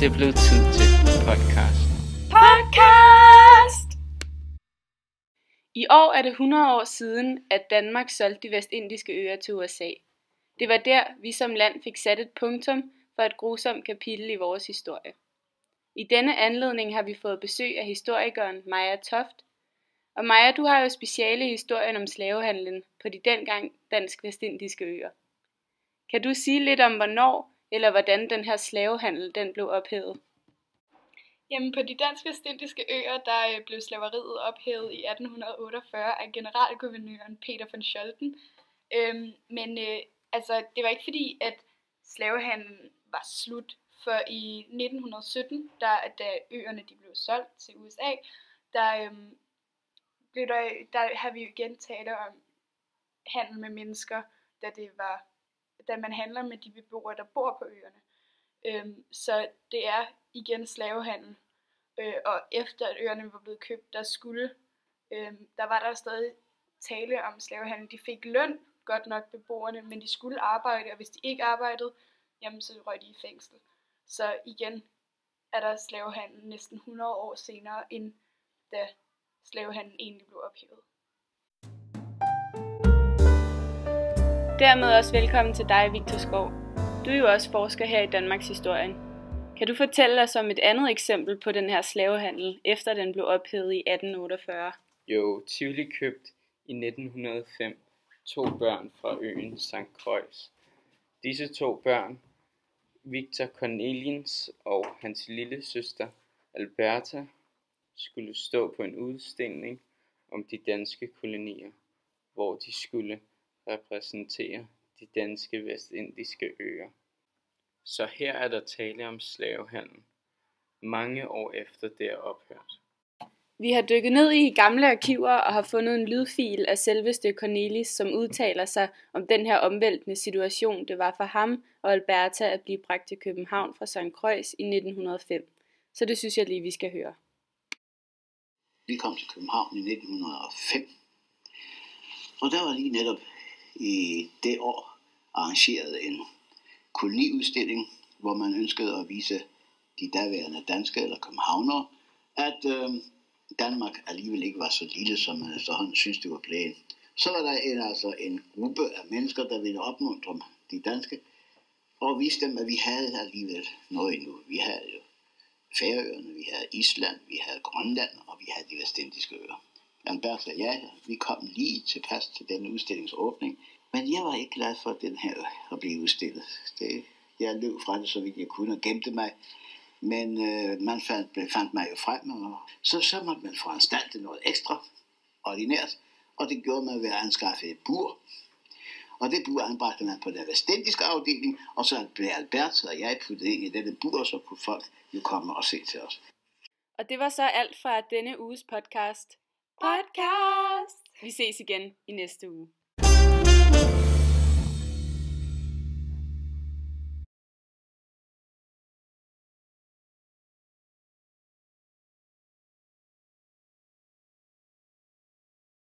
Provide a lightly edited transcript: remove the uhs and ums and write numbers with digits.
Det er blevet tid til podcast. I år er det 100 år siden, at Danmark solgte de vestindiske øer til USA. Det var der, vi som land fik sat et punktum for et grusomt kapitel i vores historie. I denne anledning har vi fået besøg af historikeren Maja Toft. Og Maja, du har jo speciale i historien om slavehandlen på de dengang dansk-vestindiske øer. Kan du sige lidt om, hvornår eller hvordan den her slavehandel den blev ophævet? Jamen på de dansk-vestindiske øer, der blev slaveriet ophævet i 1848 af generalguvernøren Peter von Scholten. Men det var ikke fordi, at slavehandlen var slut, for i 1917, da øerne de blev solgt til USA, der har vi jo igen tale om handel med mennesker, da man handler med de beboere, der bor på øerne. Så det er igen slavehandel. Og efter at øerne var blevet købt, der var der stadig tale om slavehandel. De fik løn, godt nok beboerne, men de skulle arbejde, og hvis de ikke arbejdede, jamen så røg de i fængsel. Så igen er der slavehandel næsten 100 år senere, end da slavehandlen egentlig blev ophævet. Dermed også velkommen til dig, Victor Skov. Du er jo også forsker her i Danmarks historien. Kan du fortælle os om et andet eksempel på den her slavehandel, efter den blev ophævet i 1848? Jo, Tivoli købte i 1905 to børn fra øen St. Croix. Disse to børn, Victor Corneliens og hans lille søster Alberta, skulle stå på en udstilling om de danske kolonier, hvor de skulle repræsentere de danske vestindiske øer. Så her er der tale om slavehandel, mange år efter det er ophørt. Vi har dykket ned i gamle arkiver og har fundet en lydfil af selveste Cornelis, som udtaler sig om den her omvæltende situation, det var for ham og Alberta at blive bragt til København fra St. Croix i 1905. Så det synes jeg lige, vi skal høre. Vi kom til København i 1905, og der var lige netop i det år arrangeret en koloniudstilling, hvor man ønskede at vise de daværende danske eller københavnere, at Danmark alligevel ikke var så lille, som man efterhånden synes, det var blevet. Så var der en gruppe af mennesker, der ville opmuntre de danske, og vise dem, at vi havde alligevel noget endnu. Vi havde jo Færøerne, vi havde Island, vi havde Grønland, og vi havde de vestindiske øer. Albert sagde, ja, vi kom lige tilpas til denne udstillingsåbning, men jeg var ikke glad for den her at blive udstillet. Jeg løb fra det, så vidt jeg kunne, og gemte mig. Men man fandt mig jo frem, og så måtte man foranstalte noget ekstra ordinært, og det gjorde man ved at anskaffe et bur. Og det bur anbragte man på den vestindiske afdeling, og så blev Albert og jeg puttet ind i dette bur, og så kunne folk jo komme og se til os. Og det var så alt fra denne uges podcast. Vi ses igen i næste uge.